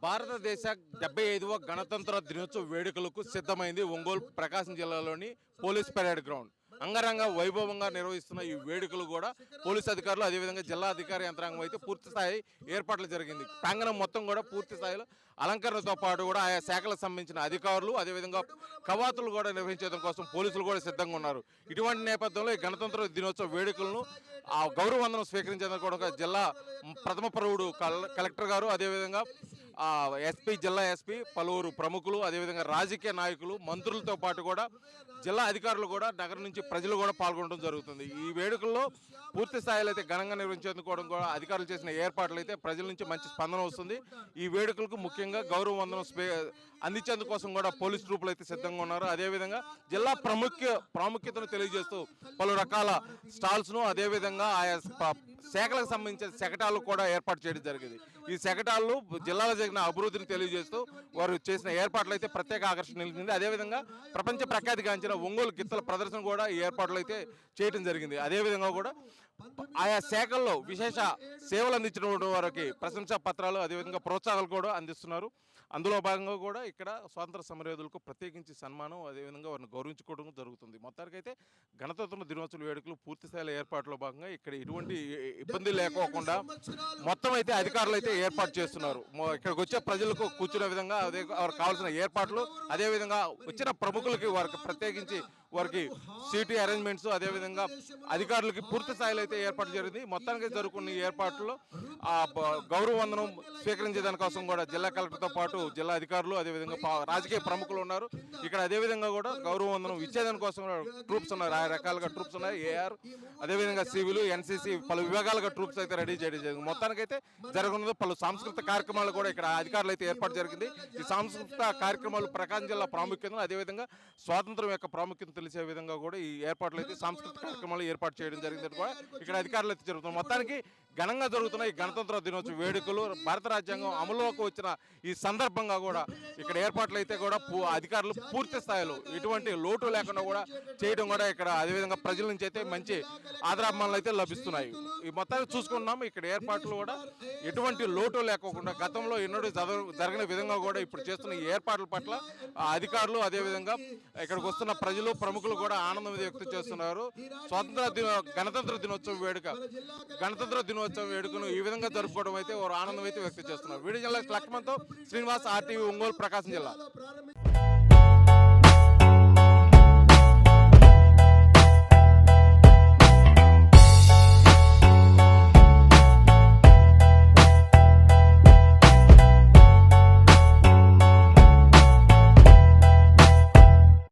భారతదేశ 75వ గణతంత్ర దినోత్సవ వేడుకలకు సిద్ధమైంది ఒంగోలు ప్రకాశం జిల్లాలోని పోలీస్ పరేడ్ గ్రౌండ్. అంగరంగ వైభవంగా నిర్వహిస్తున్న ఈ వేడుకలు కూడా పోలీసు అధికారులు అదేవిధంగా జిల్లా అధికార యంత్రాంగం అయితే పూర్తి స్థాయి ఏర్పాట్లు జరిగింది. ప్రాంగణం మొత్తం కూడా పూర్తి స్థాయిలో అలంకరణతో పాటు కూడా ఆయా శాఖలకు సంబంధించిన అధికారులు అదేవిధంగా కవాతులు కూడా నిర్వహించడం కోసం పోలీసులు కూడా సిద్ధంగా ఉన్నారు. ఇటువంటి నేపథ్యంలో ఈ గణతంత్ర దినోత్సవ వేడుకలను ఆ గౌరవ వందనం స్వీకరించేందుకు కూడా జిల్లా ప్రథమ ప్రౌఢుడు కలెక్టర్ గారు అదేవిధంగా ఎస్పీ జిల్లా ఎస్పీ పలువురు ప్రముఖులు అదేవిధంగా రాజకీయ నాయకులు మంత్రులతో పాటు కూడా జిల్లా అధికారులు కూడా నగరం నుంచి ప్రజలు కూడా పాల్గొనడం జరుగుతుంది. ఈ వేడుకల్లో పూర్తి స్థాయిలో అయితే ఘనంగా నిర్వహించేందుకోవడం కూడా అధికారులు చేసిన ఏర్పాట్లు అయితే ప్రజల నుంచి మంచి స్పందన వస్తుంది. ఈ వేడుకలకు ముఖ్యంగా గౌరవ వందనం అందించేందుకోసం కూడా పోలీస్ ట్రూపులు అయితే సిద్ధంగా ఉన్నారు. అదేవిధంగా జిల్లా ప్రాముఖ్యతను తెలియజేస్తూ పలు రకాల స్టాల్స్ను అదేవిధంగా ఆయా శాఖలకు సంబంధించిన శకటాలు కూడా ఏర్పాటు చేయడం జరిగింది. ఈ శకటాలు జిల్లాలో జరిగిన అభివృద్ధిని తెలియజేస్తూ వారు చేసిన ఏర్పాట్లు అయితే ప్రత్యేక ఆకర్షణ నిలిచింది. అదేవిధంగా ప్రపంచ ప్రఖ్యాతిగాంచిన ఒంగోలు గిత్తల ప్రదర్శన కూడా ఈ ఏర్పాట్లు అయితే చేయడం జరిగింది. అదేవిధంగా కూడా ఆయా శాఖల్లో విశేష సేవలు అందించిన వారికి ప్రశంసా పత్రాలు అదేవిధంగా ప్రోత్సాహాలు కూడా అందిస్తున్నారు. అందులో భాగంగా కూడా ఇక్కడ స్వాతంత్ర సమరయోధులకు ప్రత్యేకించి సన్మానం అదేవిధంగా వారిని గౌరవించుకోవడం జరుగుతుంది. మొత్తానికైతే గణతంత్ర దినోత్సవ వేడుకలు పూర్తి స్థాయిలో ఏర్పాట్లో భాగంగా ఇక్కడ ఎటువంటి ఇబ్బంది లేకోకుండా మొత్తం అయితే అధికారులు అయితే ఏర్పాటు చేస్తున్నారు. ఇక్కడికి వచ్చే ప్రజలకు కూర్చునే విధంగా అదే వారికి కావాల్సిన ఏర్పాట్లు అదేవిధంగా వచ్చిన ప్రముఖులకి వారికి ప్రత్యేకించి వారికి సీటీ అరేంజ్మెంట్స్ అదేవిధంగా అధికారులకి పూర్తి స్థాయిలో అయితే ఏర్పాటు జరిగింది. మొత్తానికి జరుగుతున్న ఈ ఏర్పాట్లో గౌరవ వందనం స్వీకరించే దానికోసం కూడా జిల్లా కలెక్టర్తో పాటు జిల్లా అధికారులు అదేవిధంగా రాజకీయ ప్రముఖులు ఉన్నారు. ఇక్కడ అదేవిధంగా కూడా గౌరవ వందనం ఇచ్చేదాని కోసం ట్రూప్స్ ఉన్నారు. ఆయా రకాలుగా ట్రూప్స్ ఉన్నాయి. ఏఆర్ అదేవిధంగా సివిల్ ఎన్సీసీ పలు విభాగాలుగా ట్రూప్స్ అయితే రెడీ చేయడం జరిగింది. మొత్తానికైతే జరగనుంది పలు సాంస్కృతిక కార్యక్రమాలు కూడా ఇక్కడ అధికారులు అయితే ఏర్పాటు జరిగింది. ఈ సాంస్కృతిక కార్యక్రమాలు ప్రకాశం జిల్లా ప్రాముఖ్యతను అదేవిధంగా స్వాతంత్రం యొక్క ప్రాముఖ్యతను తెలిసే విధంగా కూడా ఈ ఏర్పాట్లు అయితే సాంస్కృతిక కార్యక్రమాలు ఏర్పాటు చేయడం జరిగింది కూడా ఇక్కడ అధికారులు అయితే జరుగుతుంది. మొత్తానికి ఘనంగా జరుగుతున్న ఈ గణతంత్ర దినోత్సవ వేడుకలు భారత రాజ్యాంగం అమలులోకి వచ్చిన ఈ సందర్భంగా కూడా ఇక్కడ ఏర్పాట్లు అయితే కూడా అధికారులు పూర్తి స్థాయిలో ఎటువంటి లోటు లేకుండా కూడా చేయడం కూడా ఇక్కడ అదేవిధంగా ప్రజల నుంచి అయితే మంచి ఆదరాభిమానాలు అయితే లభిస్తున్నాయి. ఈ మొత్తాన్ని చూసుకున్నాం ఇక్కడ ఏర్పాట్లు కూడా ఎటువంటి లోటు లేకోకుండా గతంలో ఎన్నడూ జరగని విధంగా కూడా ఇప్పుడు చేస్తున్న ఈ ఏర్పాట్ల పట్ల అధికారులు అదేవిధంగా ఇక్కడికి వస్తున్న ప్రజలు ప్రముఖులు కూడా ఆనందం వ్యక్తం చేస్తున్నారు. గణతంత్ర దినోత్సవ వేడుకను ఈ విధంగా జరుపుకోవడం అయితే వారు ఆనందం అయితే వ్యక్తం చేస్తున్నారు. వీడియో జర్నలిస్ట్ లక్ష్మణ్తో శ్రీనివాస్, RTV ఒంగోలు, ప్రకాశం జిల్లా.